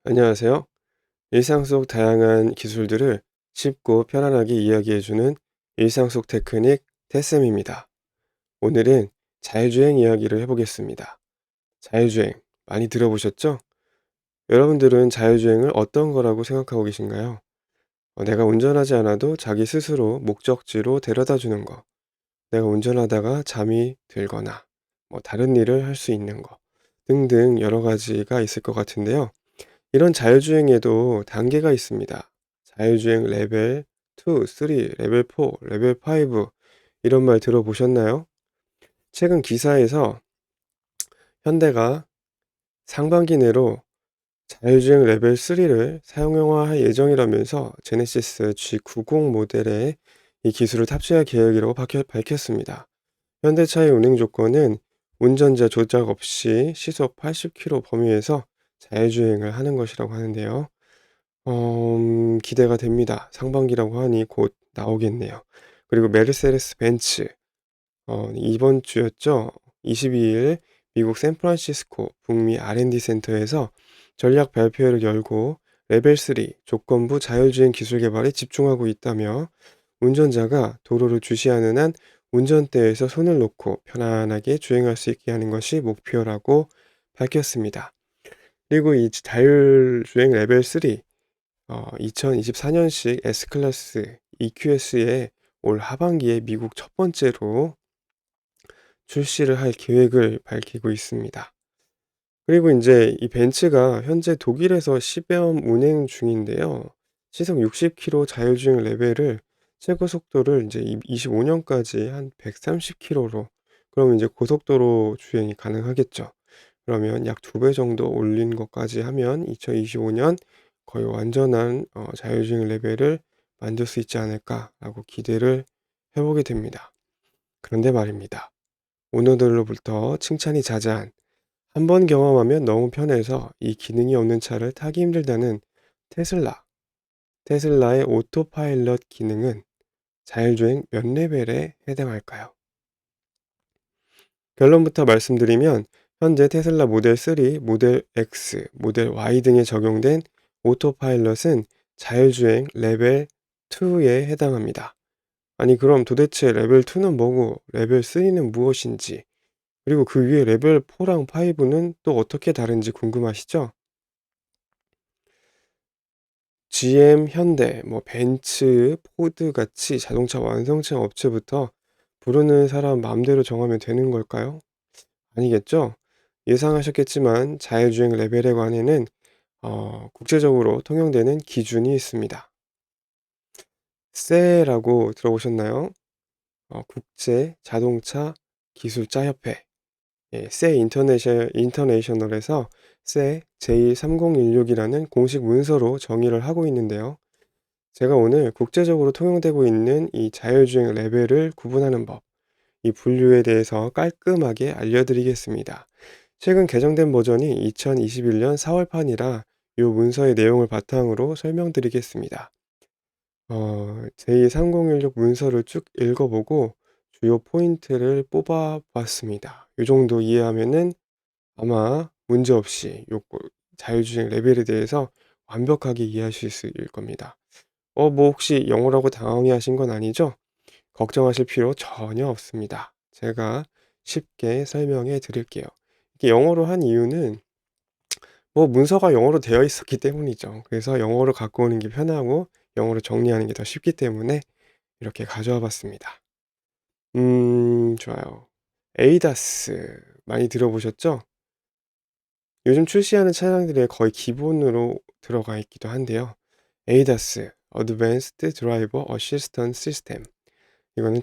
안녕하세요. 일상 속 다양한 기술들을 쉽고 편안하게 이야기해주는 일상 속 테크닉 테쌤입니다. 오늘은 자율주행 이야기를 해보겠습니다. 자율주행 많이 들어보셨죠? 여러분들은 자율주행을 어떤 거라고 생각하고 계신가요? 내가 운전하지 않아도 자기 스스로 목적지로 데려다 주는 거, 내가 운전하다가 잠이 들거나 다른 일을 할 수 있는 거 등등 여러 가지가 있을 것 같은데요. 이런 자율주행에도 단계가 있습니다. 자율주행 레벨 2, 3, 레벨 4, 레벨 5 이런 말 들어보셨나요? 최근 기사에서 현대가 상반기 내로 자율주행 레벨 3를 사용할 예정이라면서 제네시스 G90 모델에 이 기술을 탑재할 계획이라고 밝혔습니다. 현대차의 운행 조건은 운전자 조작 없이 시속 80km 범위에서 자율주행을 하는 것이라고 하는데요. 기대가 됩니다. 상반기라고 하니 곧 나오겠네요. 그리고 메르세데스 벤츠 이번 주였죠. 22일 미국 샌프란시스코 북미 R&D 센터에서 전략 발표회를 열고 레벨 3 조건부 자율주행 기술 개발에 집중하고 있다며 운전자가 도로를 주시하는 한 운전대에서 손을 놓고 편안하게 주행할 수 있게 하는 것이 목표라고 밝혔습니다. 그리고 이 자율주행 레벨 3 2024년식 S클래스 EQS에 올 하반기에 미국 첫 번째로 출시를 할 계획을 밝히고 있습니다. 그리고 인제 이 벤츠가 현재 독일에서 시범 운행 중인데요. 시속 60km 자율주행 레벨을 최고 속도를 인제 25 년까지 한 130 킬로로, 그러면 이제 고속도로 주행이 가능하겠죠. 그러면 약 2배 정도 올린 것까지 하면 2025년 거의 완전한 자율주행 레벨을 만들 수 있지 않을까라고 기대를 해 보게 됩니다. 그런데 말입니다. 오너들로부터 칭찬이 자자한 "한 번 경험하면 너무 편해서 이 기능이 없는 차를 타기 힘들다"는 테슬라. 테슬라의 오토파일럿 기능은 자율주행 몇 레벨에 해당할까요? 결론부터 말씀드리면 현재 테슬라 모델 3, 모델 X, 모델 Y 등에 적용된 오토파일럿은 자율주행 레벨 2에 해당합니다. 아니 그럼 도대체 레벨 2는 뭐고 레벨 3는 무엇인지, 그리고 그 위에 레벨 4랑 5는 또 어떻게 다른지 궁금하시죠? GM, 현대, 벤츠, 포드 같이 자동차 완성차 업체부터 부르는 사람 마음대로 정하면 되는 걸까요? 아니겠죠? 예상하셨겠지만 자율주행 레벨에 관해는 국제적으로 통용되는 기준이 있습니다. 세라고 들어보셨나요? 국제 자동차 기술자 협회. 예, 세 인터내셔널에서 세 J3016이라는 공식 문서로 정의를 하고 있는데요. 제가 오늘 국제적으로 통용되고 있는 이 자율주행 레벨을 구분하는 법, 이 분류에 대해서 깔끔하게 알려드리겠습니다. 최근 개정된 버전이 2021년 4월판이라 이 문서의 내용을 바탕으로 설명드리겠습니다. 제3016 문서를 쭉 읽어보고 주요 포인트를 뽑아봤습니다. 이 정도 이해하면은 아마 문제없이 요거 자율주행 레벨에 대해서 완벽하게 이해하실 수 있을 겁니다. 혹시 영어라고 당황해 하신 건 아니죠? 걱정하실 필요 전혀 없습니다. 제가 쉽게 설명해 드릴게요. 이게 영어로 한 이유는 문서가 영어로 되어 있었기 때문이죠. 그래서 영어로 갖고 오는 게 편하고 영어로 정리하는 게 더 쉽기 때문에 이렇게 가져와 봤습니다. 좋아요. 에이다스 많이 들어보셨죠? 요즘 출시하는 차량들의 거의 기본으로 들어가 있기도 한데요. 에이다스, Advanced Driver Assistance System. 이거는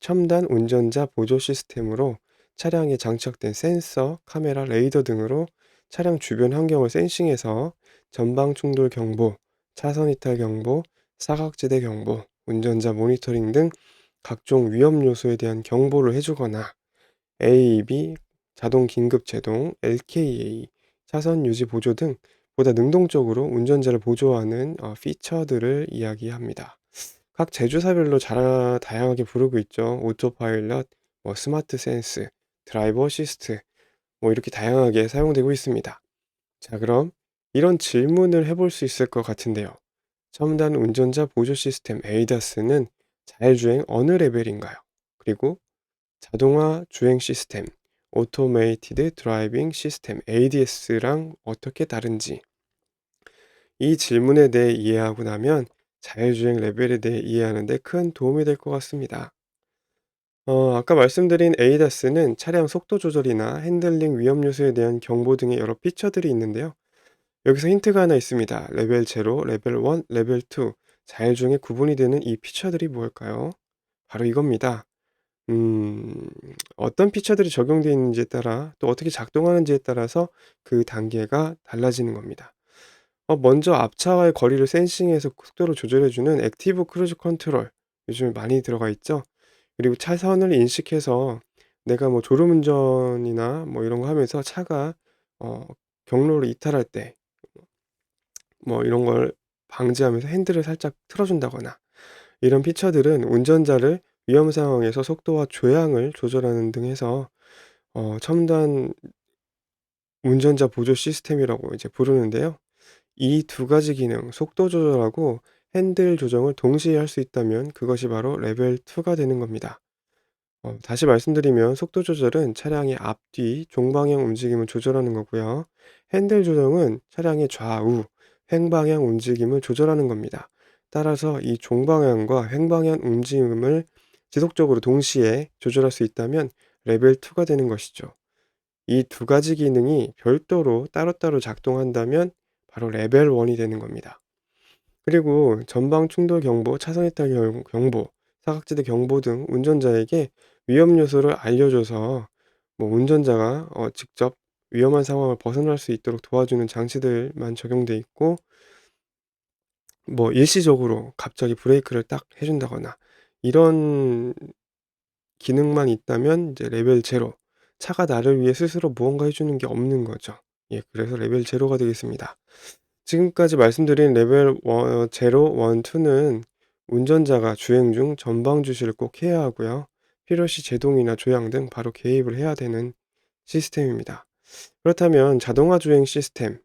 첨단 운전자 보조 시스템으로 차량에 장착된 센서, 카메라, 레이더 등으로 차량 주변 환경을 센싱해서 전방 충돌 경보, 차선 이탈 경보, 사각지대 경보, 운전자 모니터링 등 각종 위험 요소에 대한 경보를 해주거나 AEB, 자동 긴급 제동, LKA, 차선 유지 보조 등 보다 능동적으로 운전자를 보조하는 피처들을 이야기합니다. 각 제조사별로 다양하게 부르고 있죠. 오토파일럿, 스마트 센스, 드라이버 어시스트 이렇게 다양하게 사용되고 있습니다. 자 그럼 이런 질문을 해볼 수 있을 것 같은데요. 첨단 운전자 보조 시스템 ADAS는 자율주행 어느 레벨인가요? 그리고 자동화 주행 시스템 Automated Driving System ADS랑 어떻게 다른지, 이 질문에 대해 이해하고 나면 자율주행 레벨에 대해 이해하는 데 큰 도움이 될 것 같습니다. 아까 말씀드린 ADAS는 차량 속도 조절이나 핸들링 위험 요소에 대한 경보 등의 여러 피처들이 있는데요. 여기서 힌트가 하나 있습니다. 레벨 0, 레벨 1, 레벨 2. 자율주행에 구분이 되는 이 피처들이 뭘까요? 바로 이겁니다. 어떤 피처들이 적용되어 있는지에 따라, 또 어떻게 작동하는지에 따라서 그 단계가 달라지는 겁니다. 먼저 앞차와의 거리를 센싱해서 속도를 조절해 주는 액티브 크루즈 컨트롤, 요즘에 많이 들어가 있죠. 그리고 차선을 인식해서 내가 뭐 졸음운전이나 뭐 이런 거 하면서 차가 어 경로를 이탈할 때 뭐 이런 걸 방지하면서 핸들을 살짝 틀어 준다거나, 이런 피처들은 운전자를 위험 상황에서 속도와 조향을 조절하는 등 해서 첨단 운전자 보조 시스템이라고 이제 부르는데요. 이 두 가지 기능, 속도 조절하고 핸들 조정을 동시에 할 수 있다면 그것이 바로 레벨 2가 되는 겁니다. 다시 말씀드리면 속도 조절은 차량의 앞뒤, 종방향 움직임을 조절하는 거고요. 핸들 조정은 차량의 좌우, 횡방향 움직임을 조절하는 겁니다. 따라서 이 종방향과 횡방향 움직임을 지속적으로 동시에 조절할 수 있다면 레벨 2가 되는 것이죠. 이 두 가지 기능이 별도로 따로따로 작동한다면 바로 레벨 1이 되는 겁니다. 그리고 전방 충돌 경보, 차선 이탈 경보, 사각지대 경보 등 운전자에게 위험 요소를 알려줘서 뭐 운전자가 직접 위험한 상황을 벗어날 수 있도록 도와주는 장치들만 적용돼 있고, 뭐 일시적으로 갑자기 브레이크를 딱 해 준다거나 이런 기능만 있다면 이제 레벨 0, 차가 나를 위해 스스로 무언가 해 주는 게 없는 거죠. 예, 그래서 레벨 0가 되겠습니다. 지금까지 말씀드린 레벨 0, 1, 2는 운전자가 주행 중 전방 주시를 꼭 해야 하고요. 필요시 제동이나 조향 등 바로 개입을 해야 되는 시스템입니다. 그렇다면 자동화 주행 시스템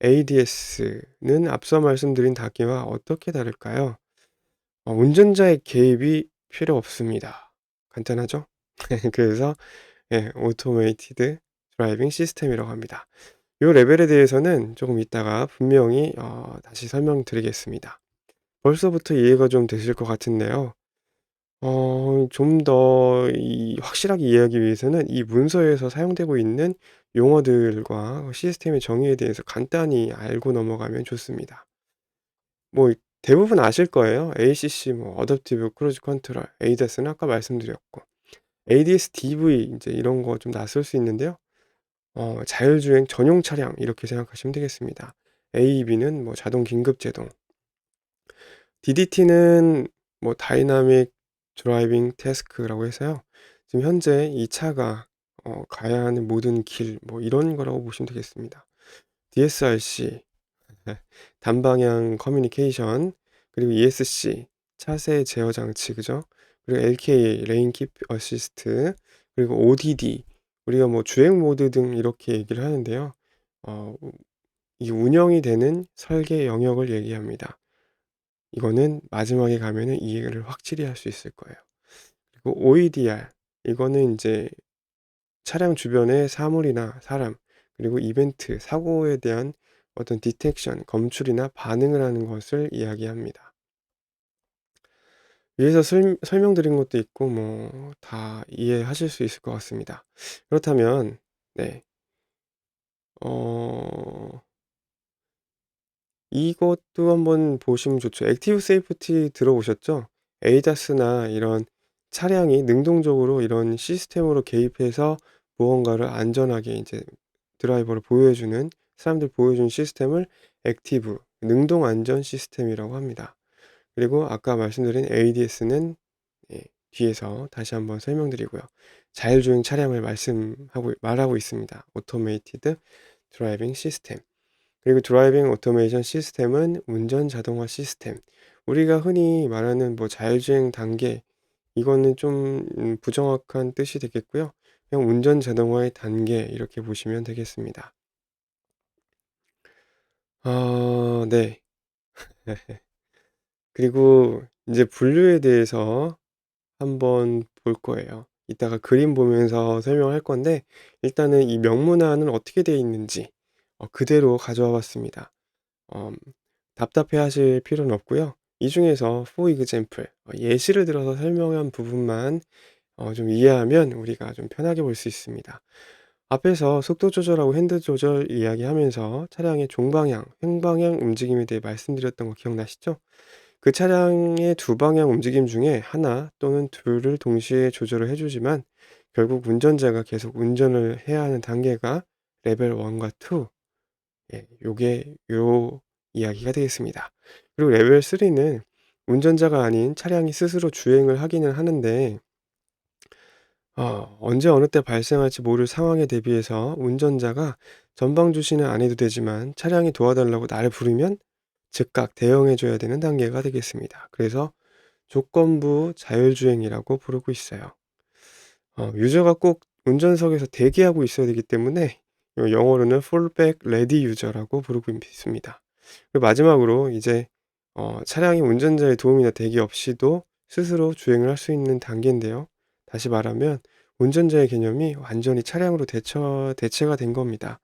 ADS는 앞서 말씀드린 단계와 어떻게 다를까요? 운전자의 개입이 필요 없습니다. 간단하죠? 그래서 예, 오토메이티드 드라이빙 시스템이라고 합니다. 요 레벨에 대해서는 조금 이따가 분명히 다시 설명드리겠습니다. 벌써부터 이해가 좀 되실 것 같은데요. 좀 더 확실하게 이해하기 위해서는 이 문서에서 사용되고 있는 용어들과 시스템의 정의에 대해서 간단히 알고 넘어가면 좋습니다. 뭐 대부분 아실 거예요. ACC, 뭐 어댑티브 크루즈 컨트롤, ADAS는 아까 말씀드렸고, ADS-DV 인제 이런 거 좀 낯설 수 있는데요. 자율주행 전용 차량 이렇게 생각하시면 되겠습니다. AEB는 뭐 자동 긴급 제동, DDT는 뭐 다이나믹 드라이빙 태스크라고 해서요. 지금 현재 이 차가 가야 하는 모든 길 뭐 이런 거라고 보시면 되겠습니다. DSRC 단방향 커뮤니케이션, 그리고 ESC 차세 제어 장치, 그죠? 그리고 LKA 레인 킵 어시스트, 그리고 ODD 우리가 뭐 주행 모드 등 이렇게 얘기를 하는데요. 어 이 운영이 되는 설계 영역을 얘기합니다. 이거는 마지막에 가면은 이해를 확실히 할 수 있을 거예요. 그리고 OEDR 이거는 인제 차량 주변의 사물이나 사람, 그리고 이벤트, 사고에 대한 어떤 디텍션, 검출이나 반응을 하는 것을 이야기합니다. 위에서 설명드린 것도 있고 뭐 다 이해하실 수 있을 것 같습니다. 그렇다면 네. 어 이것도 한번 보시면 좋죠. 액티브 세이프티 들어보셨죠? 에이다스나 이런 차량이 능동적으로 이런 시스템으로 개입해서 무언가를 안전하게 이제 드라이버를 보호해 주는, 사람들 보호해 주는 시스템을 액티브 능동 안전 시스템이라고 합니다. 그리고 아까 말씀드린 ADS는 예, 뒤에서 다시 한번 설명드리고요. 자율주행 차량을 말하고 있습니다. 오토메이티드 드라이빙 시스템. 그리고 드라이빙 오토메이션 시스템은 운전 자동화 시스템. 우리가 흔히 말하는 뭐 자율주행 단계, 이거는 좀 부정확한 뜻이 되겠고요. 그냥 운전 자동화의 단계 이렇게 보시면 되겠습니다. 네. 그리고 인제 분류에 대해서 한번 볼 거예요. 이따가 그림 보면서 설명할 건데 일단은 이 명문화는 어떻게 되어 있는지 그대로 가져와 봤습니다. 엄 답답해하실 필요는 없고요. 이 중에서 for example 예시를 들어서 설명한 부분만 좀 이해하면 우리가 좀 편하게 볼 수 있습니다. 앞에서 속도 조절하고 핸들 조절 이야기하면서 차량의 종방향, 횡방향 움직임에 대해 말씀드렸던 거 기억나시죠? 그 차량의 두 방향 움직임 중에 하나 또는 둘을 동시에 조절을 해 주지만 결국 운전자가 계속 운전을 해야 하는 단계가 레벨 1과 2, 요게 요 이야기가 되겠습니다. 그리고 레벨 3는 운전자가 아닌 차량이 스스로 주행을 하기는 하는데 언제 어느 때 발생할지 모를 상황에 대비해서 운전자가 전방 주시는 안 해도 되지만 차량이 도와달라고 나를 부르면 즉각 대응해 줘야 되는 단계가 되겠습니다. 그래서 조건부 자율주행이라고 부르고 있어요. 유저가 꼭 운전석에서 대기하고 있어야 되기 때문에 영어로는 fallback ready user라고 부르고 있습니다. 그리고 마지막으로 이제 차량이 운전자의 도움이나 대기 없이도 스스로 주행을 할 수 있는 단계인데요. 다시 말하면 운전자의 개념이 완전히 차량으로 대체가 된 겁니다.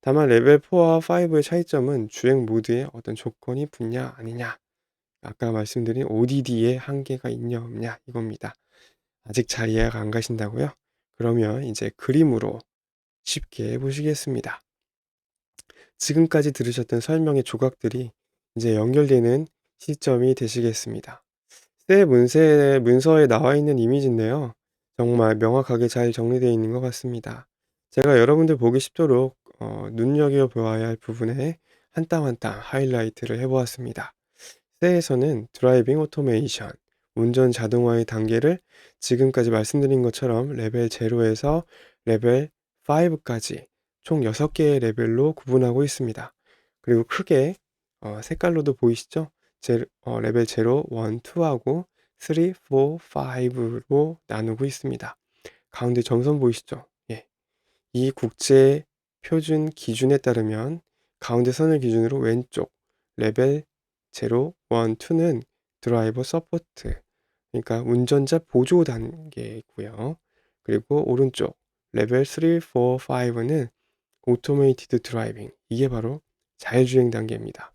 다만 레벨 4와 5의 차이점은 주행 모드에 어떤 조건이 붙냐 아니냐, 아까 말씀드린 ODD에 한계가 있냐 없냐 이겁니다. 아직 잘 이해가 안 가신다고요? 그러면 이제 그림으로 쉽게 보시겠습니다. 지금까지 들으셨던 설명의 조각들이 이제 연결되는 시점이 되시겠습니다. 새 문서에 나와 있는 이미지인데요. 정말 명확하게 잘 정리되어 있는 것 같습니다. 제가 여러분들 보기 쉽도록 눈여겨보아야 할 부분에 한 땀 한 땀 하이라이트를 해보았습니다. 새에서는 드라이빙 오토메이션, 운전 자동화의 단계를 지금까지 말씀드린 것처럼 레벨 0에서 레벨 5까지 총 6개의 레벨로 구분하고 있습니다. 그리고 크게 색깔로도 보이시죠? 레벨 0, 1, 2하고 3, 4, 5로 나누고 있습니다. 가운데 점선 보이시죠? 예. 이 국제 표준 기준에 따르면 가운데 선을 기준으로 왼쪽 레벨 0, 1, 2는 드라이버 서포트, 그러니까 운전자 보조 단계이고요. 그리고 오른쪽 레벨 3, 4, 5는 오토메이티드 드라이빙, 이게 바로 자율주행 단계입니다.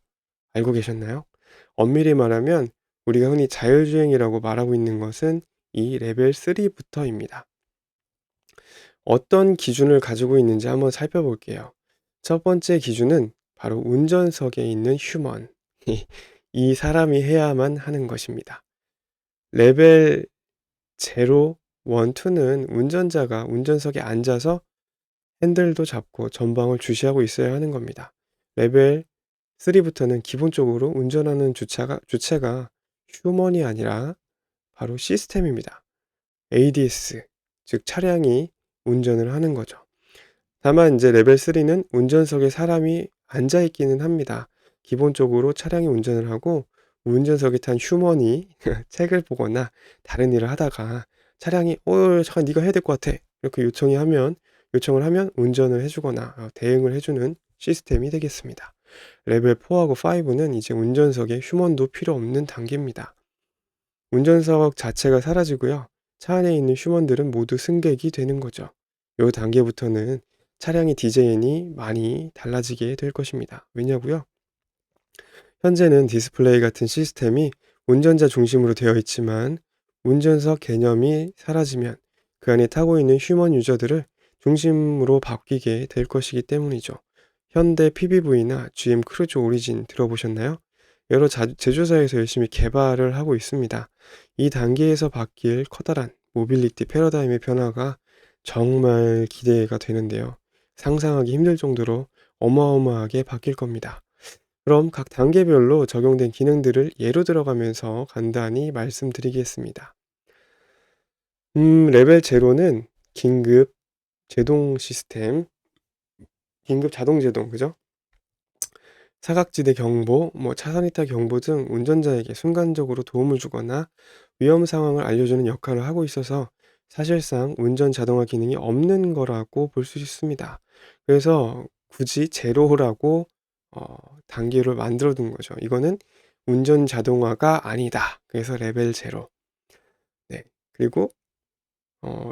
알고 계셨나요? 엄밀히 말하면 우리가 흔히 자율주행이라고 말하고 있는 것은 이 레벨 3부터입니다. 어떤 기준을 가지고 있는지 한번 살펴볼게요. 첫 번째 기준은 바로 운전석에 있는 휴먼. 이 사람이 해야만 하는 것입니다. 레벨 0, 1, 2는 운전자가 운전석에 앉아서 핸들도 잡고 전방을 주시하고 있어야 하는 겁니다. 레벨 3부터는 기본적으로 운전하는 주체가 휴먼이 아니라 바로 시스템입니다. ADS, 즉 차량이 운전을 하는 거죠. 다만 이제 레벨 3는 운전석에 사람이 앉아 있기는 합니다. 기본적으로 차량이 운전을 하고 운전석에 탄 휴먼이 책을 보거나 다른 일을 하다가 차량이 잠깐 네가 해야 될 것 같아." 이렇게 요청을 하면 운전을 해 주거나 대응을 해 주는 시스템이 되겠습니다. 레벨 4하고 5는 이제 운전석에 휴먼도 필요 없는 단계입니다. 운전석 자체가 사라지고요. 차 안에 있는 휴먼들은 모두 승객이 되는 거죠. 요 단계부터는 차량의 디자인이 많이 달라지게 될 것입니다. 왜냐고요? 현재는 디스플레이 같은 시스템이 운전자 중심으로 되어 있지만 운전석 개념이 사라지면 그 안에 타고 있는 휴먼 유저들을 중심으로 바뀌게 될 것이기 때문이죠. 현대 PBV나 GM 크루즈 오리진 들어보셨나요? 여러 제조사에서 열심히 개발을 하고 있습니다. 이 단계에서 바뀔 커다란 모빌리티 패러다임의 변화가 정말 기대가 되는데요. 상상하기 힘들 정도로 어마어마하게 바뀔 겁니다. 그럼 각 단계별로 적용된 기능들을 예로 들어가면서 간단히 말씀드리겠습니다. 레벨 0는 긴급 제동 시스템, 긴급 자동 제동, 그죠? 사각지대 경보, 차선 이탈 경보 등 운전자에게 순간적으로 도움을 주거나 위험 상황을 알려주는 역할을 하고 있어서 사실상 운전 자동화 기능이 없는 거라고 볼 수 있습니다. 그래서 굳이 제로라고 단계로 만들어 둔 거죠. 이거는 운전 자동화가 아니다. 그래서 레벨 0. 네. 그리고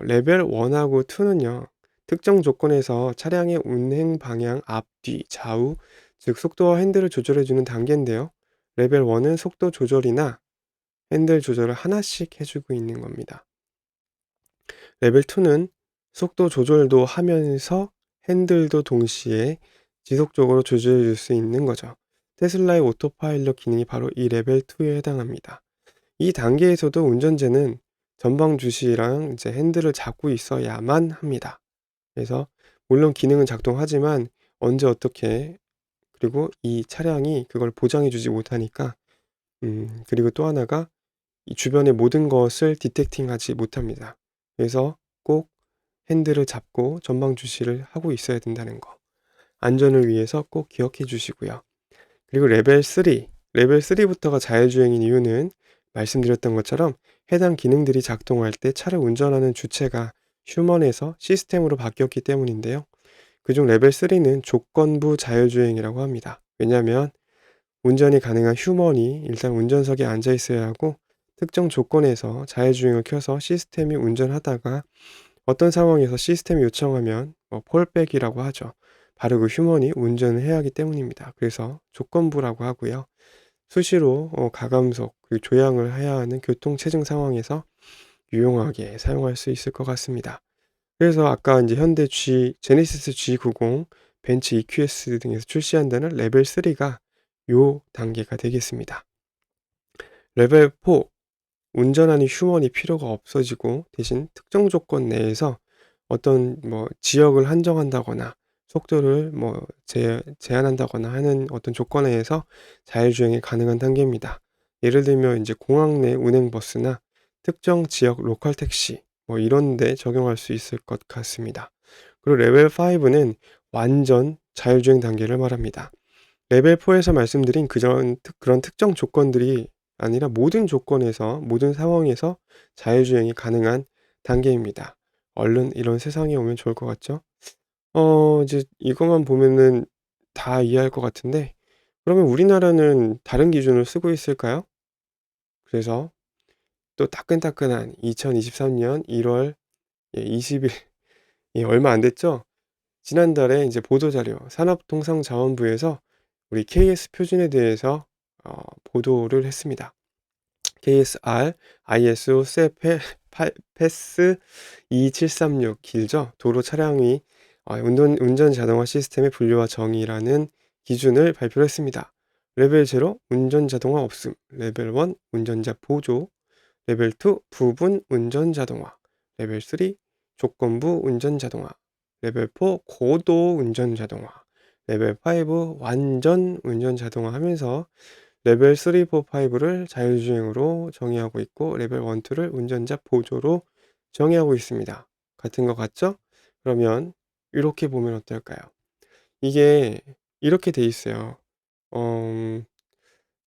레벨 1 하고 2 는요. 특정 조건에서 차량의 운행 방향 앞뒤 좌우 즉 속도와 핸들을 조절해 주는 단계인데요. 레벨 1은 속도 조절이나 핸들 조절을 하나씩 해 주고 있는 겁니다. 레벨 2는 속도 조절도 하면서 핸들도 동시에 지속적으로 조절해 줄 수 있는 거죠. 테슬라의 오토파일럿 기능이 바로 이 레벨 2에 해당합니다. 이 단계에서도 운전자는 전방 주시랑 이제 핸들을 잡고 있어야만 합니다. 그래서 물론 기능은 작동하지만 언제 어떻게 그리고 이 차량이 그걸 보장해 주지 못하니까 그리고 또 하나가 이 주변의 모든 것을 디텍팅하지 못합니다. 그래서 꼭 핸들을 잡고 전방 주시를 하고 있어야 된다는 거. 안전을 위해서 꼭 기억해 주시고요. 그리고 레벨 3 부터가 자율주행인 이유는 말씀드렸던 것처럼 해당 기능들이 작동할 때 차를 운전하는 주체가 휴먼에서 시스템으로 바뀌었기 때문인데요. 그중 레벨 3는 조건부 자율주행이라고 합니다. 왜냐하면 운전이 가능한 휴먼이 일단 운전석에 앉아 있어야 하고 특정 조건에서 자율주행을 켜서 시스템이 운전하다가 어떤 상황에서 시스템이 요청하면 폴백이라고 하죠. 바로 그 휴먼이 운전을 해야 하기 때문입니다. 그래서 조건부라고 하고요. 수시로 가감속 그리고 조향을 해야 하는 교통 체증 상황에서 유용하게 사용할 수 있을 것 같습니다. 그래서 아까 이제 현대 제네시스 G90, 벤츠 EQS 등에서 출시한다는 레벨 3가 요 단계가 되겠습니다. 레벨 4 운전하는 휴먼이 필요가 없어지고 대신 특정 조건 내에서 어떤 지역을 한정한다거나 속도를 제한한다거나 하는 어떤 조건에 의해서 자율주행이 가능한 단계입니다. 예를 들면 이제 공항 내 운행 버스나 특정 지역 로컬 택시 이런 데 적용할 수 있을 것 같습니다. 그리고 레벨 5는 완전 자율주행 단계를 말합니다. 레벨 4에서 말씀드린 그런 특정 조건들이 아니라 모든 조건에서 모든 상황에서 자율주행이 가능한 단계입니다. 얼른 이런 세상이 오면 좋을 것 같죠? 이제 이것만 보면은 다 이해할 것 같은데 그러면 우리나라는 다른 기준을 쓰고 있을까요? 그래서 또 따끈따끈한 2023년 1월 20일 예 얼마 안 됐죠? 지난달에 이제 보도자료 산업통상자원부에서 우리 KS 표준에 대해서 보도를 했습니다. KSR, ISO, 세페, 패스 2736 길죠. 도로 차량의 운전 자동화 시스템의 분류와 정의라는 기준을 발표를 했습니다. 레벨 0 운전 자동화 없음, 레벨 1 운전자 보조, 레벨 2 부분 운전 자동화, 레벨 3 조건부 운전 자동화, 레벨 4 고도 운전 자동화, 레벨 5 완전 운전 자동화 하면서 레벨 3, 4, 5를 자율주행으로 정의하고 있고 레벨 1, 2를 운전자 보조로 정의하고 있습니다. 같은 것 같죠? 그러면 이렇게 보면 어떨까요? 이게 이렇게 돼 있어요.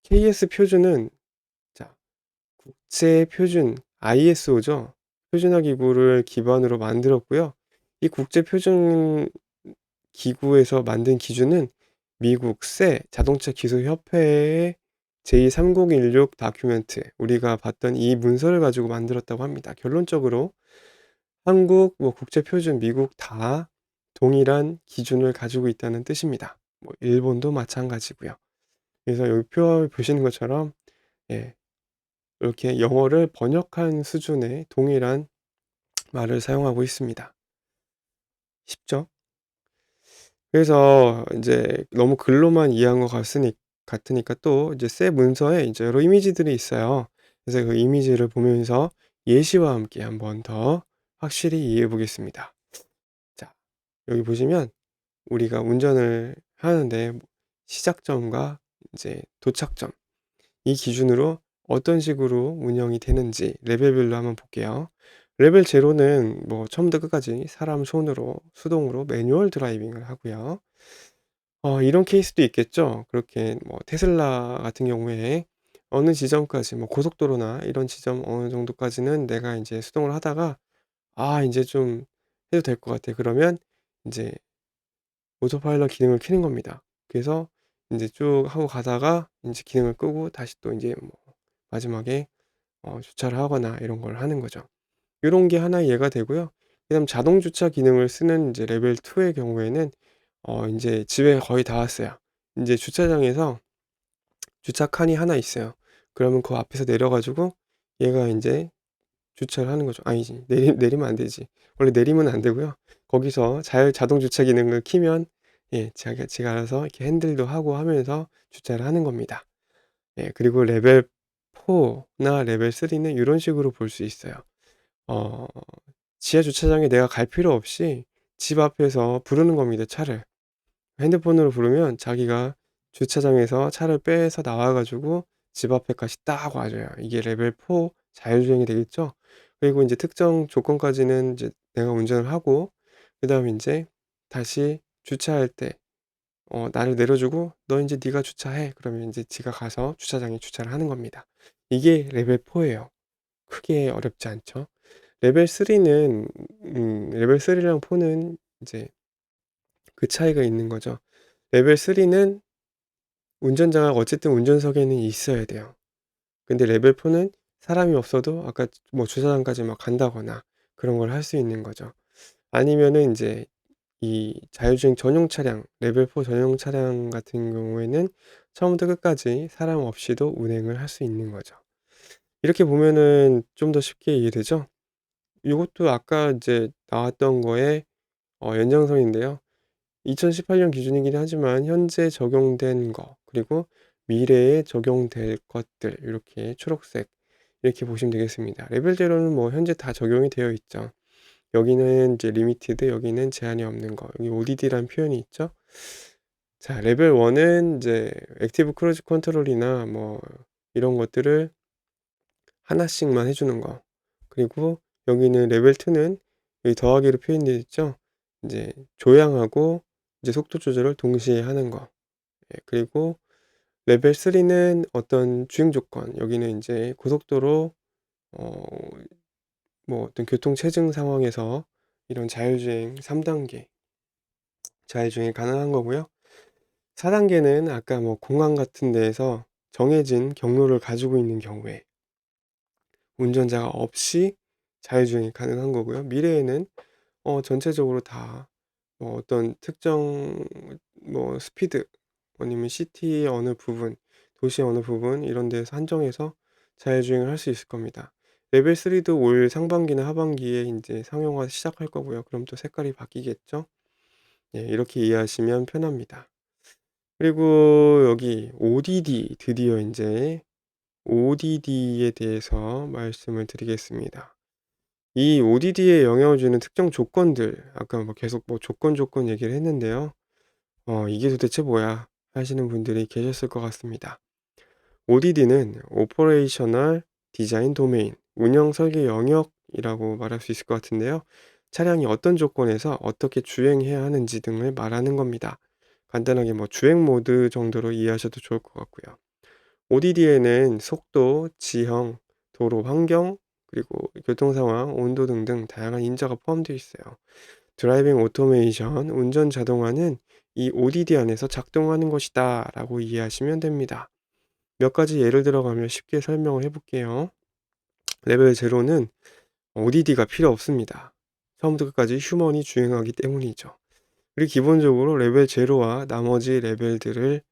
KS 표준은 자 국제 표준 ISO죠. 표준화 기구를 기반으로 만들었고요. 이 국제 표준 기구에서 만든 기준은 미국 자동차 기술 협회의 J3016 다큐멘트 우리가 봤던 이 문서를 가지고 만들었다고 합니다. 결론적으로 한국, 국제 표준, 미국 다 동일한 기준을 가지고 있다는 뜻입니다. 일본도 마찬가지고요. 그래서 여기 표 보시는 것처럼 예 이렇게 영어를 번역한 수준의 동일한 말을 사용하고 있습니다. 쉽죠? 그래서 인제 너무 글로만 이해한 것 같으니까 또 이제 새 문서에 이제 여러 이미지들이 있어요. 그래서 그 이미지를 보면서 예시와 함께 한번 더 확실히 이해해 보겠습니다. 자 여기 보시면 우리가 운전을 하는데 시작점과 이제 도착점 이 기준으로 어떤 식으로 운영이 되는지 레벨별로 한번 볼게요. 레벨 0는 처음부터 끝까지 사람 손으로 수동으로 매뉴얼 드라이빙을 하고요. 이런 케이스도 있겠죠. 그렇게 테슬라 같은 경우에 어느 지점까지 고속도로나 이런 지점 어느 정도까지는 내가 인제 수동을 하다가 '아 인제 좀 해도 될 것 같아.' 그러면 인제 오토파일럿 기능을 켜는 겁니다. 그래서 인제 쭉 하고 가다가 인제 기능을 끄고 다시 또 인제 뭐 마지막에 주차를 하거나 이런 걸 하는 거죠. 요런 게 하나의 예가 되고요. 그다음 자동 주차 기능을 쓰는 인제 레벨 2의 경우에는 인제 집에 거의 다 왔어요. 인제 주차장에서 주차 칸이 하나 있어요. 그러면 그 앞에서 내려 가지고 얘가 인제 주차를 하는 거죠. 아니지. 내리면 안 되지. 원래 내리면 안 되고요. 거기서 자동 주차 기능을 켜면 예 지가 알아서 이렇게 핸들도 하고 하면서 주차를 하는 겁니다. 예 그리고 레벨 4나 레벨 3는 요런 식으로 볼 수 있어요. 어 지하 주차장에 내가 갈 필요 없이 집 앞에서 부르는 겁니다, 차를. 핸드폰으로 부르면 자기가 주차장에서 차를 빼서 나와 가지고 집 앞에까지 딱 와 줘요. 이게 레벨 4 자율주행이 되겠죠. 그리고 인제 특정 조건까지는 이제 내가 운전을 하고 그다음에 인제 다시 주차할 때 나를 내려 주고 "너 인제 네가 주차해." 그러면 인제 지가 가서 주차장에 주차를 하는 겁니다. 이게 레벨 4 예요. 크게 어렵지 않죠. 레벨 3는 레벨 3랑 4는 이제 그 차이가 있는 거죠. 레벨 3는 운전자가 어쨌든 운전석에는 있어야 돼요. 근데 레벨 4는 사람이 없어도 아까 뭐 주차장까지 막 간다거나 그런 걸 할 수 있는 거죠. 아니면은 인제 이 자율주행 전용 차량 레벨 4 전용 차량 같은 경우에는 처음부터 끝까지 사람 없이도 운행을 할 수 있는 거죠. 이렇게 보면은 좀 더 쉽게 이해되죠? 요것도 아까 이제 나왔던 거의 연장선인데요. 2018년 기준이긴 하지만 현재 적용된 거 그리고 미래에 적용될 것들 요렇게 초록색 이렇게 보시면 되겠습니다. 레벨 0는 뭐 현재 다 적용이 되어 있죠. 여기는 이제 리미티드 여기는 제한이 없는 거 여기 ODD라는 표현이 있죠. 자 레벨 1은 이제 액티브 크루즈 컨트롤이나 뭐 이런 것들을 하나씩만 해 주는 거. 그리고 여기는 레벨 2는 여기 더하기로 표현되어 있죠. 인제 조향하고 이제 속도 조절을 동시에 하는 거. 예 그리고 레벨 3는 어떤 주행 조건 여기는 인제 고속도로 어 뭐 어떤 교통 체증 상황에서 이런 자율주행 3 단계 자율주행이 가능한 거고요. 4 단계는 아까 뭐 공항 같은 데에서 정해진 경로를 가지고 있는 경우에 운전자가 없이 자율주행이 가능한 거고요. 미래에는 전체적으로 다 어떤 특정 뭐 스피드 아니면 시티의 어느 부분, 도시의 어느 부분 이런 데에서 한정해서 자율주행을 할 수 있을 겁니다. 레벨 3도 올 상반기나 하반기에 인제 상용화 시작할 거고요. 그럼 또 색깔이 바뀌겠죠? 예 이렇게 이해하시면 편합니다. 그리고 여기 ODD 드디어 인제 ODD에 대해서 말씀을 드리겠습니다. 이 ODD에 영향을 주는 특정 조건들 아까 뭐 계속 뭐 조건 얘기를 했는데요. "이게 도대체 뭐야?" 하시는 분들이 계셨을 것 같습니다. ODD는 Operational Design Domain 운영 설계 영역이라고 말할 수 있을 것 같은데요. 차량이 어떤 조건에서 어떻게 주행해야 하는지 등을 말하는 겁니다. 간단하게 뭐 주행 모드 정도로 이해하셔도 좋을 것 같고요. ODD에는 속도, 지형, 도로 환경, 그리고 교통 상황, 온도 등등 다양한 인자가 포함되어 있어요. 드라이빙 오토메이션, 운전 자동화는 이 ODD 안에서 작동하는 것이다라고 이해하시면 됩니다. 몇 가지 예를 들어가며 쉽게 설명을 해 볼게요. 레벨 0는 ODD가 필요 없습니다. 처음부터 끝까지 휴먼이 주행하기 때문이죠. 그리고 기본적으로 레벨 0와 나머지 레벨들을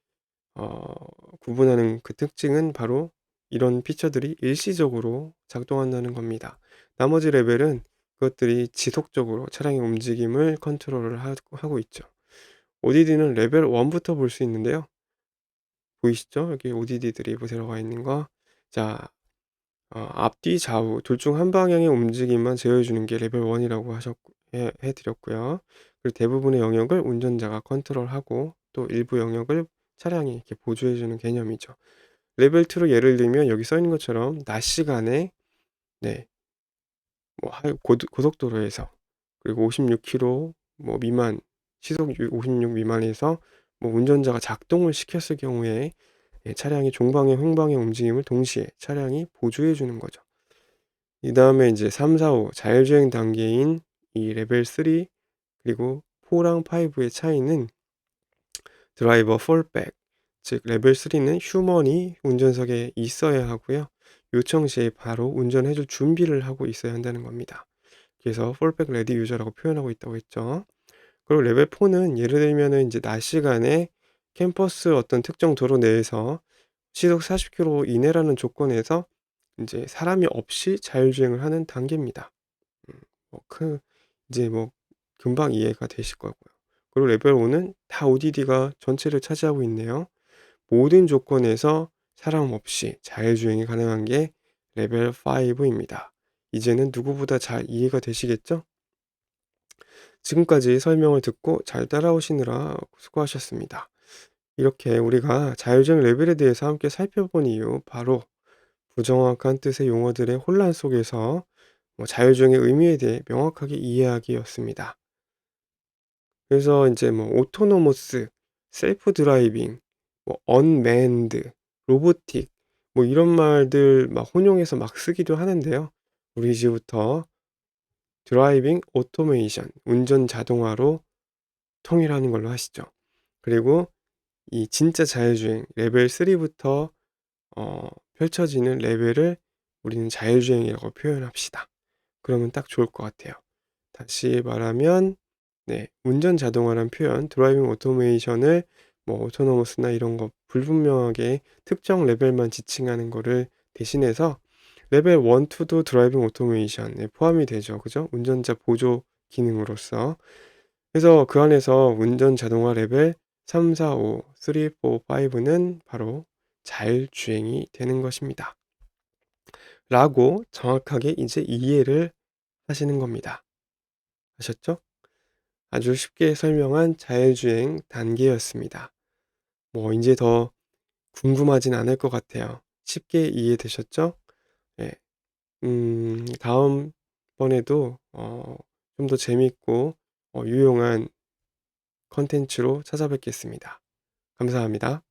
어 구분하는 그 특징은 바로 이런 피처들이 일시적으로 작동한다는 겁니다. 나머지 레벨은 그것들이 지속적으로 차량의 움직임을 컨트롤을 하고 있죠. ODD는 레벨 1 부터 볼 수 있는데요. 보이시죠? 여기 ODD들이 뭐 들어가 있는 거. 자 앞뒤 좌우 둘 중 한 방향의 움직임만 제어해 주는 게 레벨 1 이라고 해 드렸고요. 그리고 대부분의 영역을 운전자가 컨트롤하고 또 일부 영역을 차량이 이렇게 보조해 주는 개념이죠. 레벨 2로 예를 들면 여기 써 있는 것처럼 낮 시간에 네 뭐 고속도로에서 그리고 56km 뭐 미만 시속 56 미만에서 뭐 운전자가 작동을 시켰을 경우에 예 차량의 종방향 후방의 움직임을 동시에 차량이 보조해 주는 거죠. 이다음에 인제 3, 4, 5 자율주행 단계인 이 레벨 3 그리고 4랑 5의 차이는 드라이버 폴백 즉 레벨 3는 휴먼이 운전석에 있어야 하고요. 요청 시에 바로 운전해 줄 준비를 하고 있어야 한다는 겁니다. 그래서 fallback ready user라고 표현하고 있다고 했죠. 그리고 레벨 4는 예를 들면은 이제 낮 시간에 캠퍼스 어떤 특정 도로 내에서 시속 40km 이내라는 조건에서 인제 사람이 없이 자율주행을 하는 단계입니다. 음 뭐 이제 뭐 금방 이해가 되실 거고요. 그리고 레벨 5는 다 ODD가 전체를 차지하고 있네요. 모든 조건에서 사람 없이 자율주행이 가능한 게 레벨 5 입니다. 이제는 누구보다 잘 이해가 되시겠죠? 지금까지 설명을 듣고 잘 따라오시느라 수고하셨습니다. 이렇게 우리가 자율주행 레벨에 대해서 함께 살펴본 이유, 바로 부정확한 뜻의 용어들의 혼란 속에서 자율주행의 의미에 대해 명확하게 이해하기였습니다. 그래서 이제 뭐 오토노머스, 셀프 드라이빙, 뭐 언맨드, 로보틱, 뭐 이런 말들 막 혼용해서 막 쓰기도 하는데요. 우리 이제부터 드라이빙 오토메이션, 운전 자동화로 통일하는 걸로 하시죠. 그리고 이 진짜 자율주행 레벨 3부터 펼쳐지는 레벨을 우리는 자율주행이라고 표현합시다. 그러면 딱 좋을 것 같아요. 다시 말하면 네, 운전 자동화란 표현, 드라이빙 오토메이션을 뭐 오토노머스나 이런 거 불분명하게 특정 레벨만 지칭하는 거를 대신해서 레벨 1, 2도 드라이빙 오토메이션에 포함이 되죠. 그죠? 운전자 보조 기능으로서. 그래서 그 안에서 운전 자동화 레벨 3, 4, 5, 3, 4, 5는 바로 자율주행이 되는 것입니다. 라고 정확하게 이제 이해를 하시는 겁니다. 아셨죠? 아주 쉽게 설명한 자율주행 단계였습니다. 뭐 인제 더 궁금하진 않을 것 같아요. 쉽게 이해되셨죠? 예. 다음번에도 좀 더 재밌고 유용한 콘텐츠로 찾아뵙겠습니다. 감사합니다.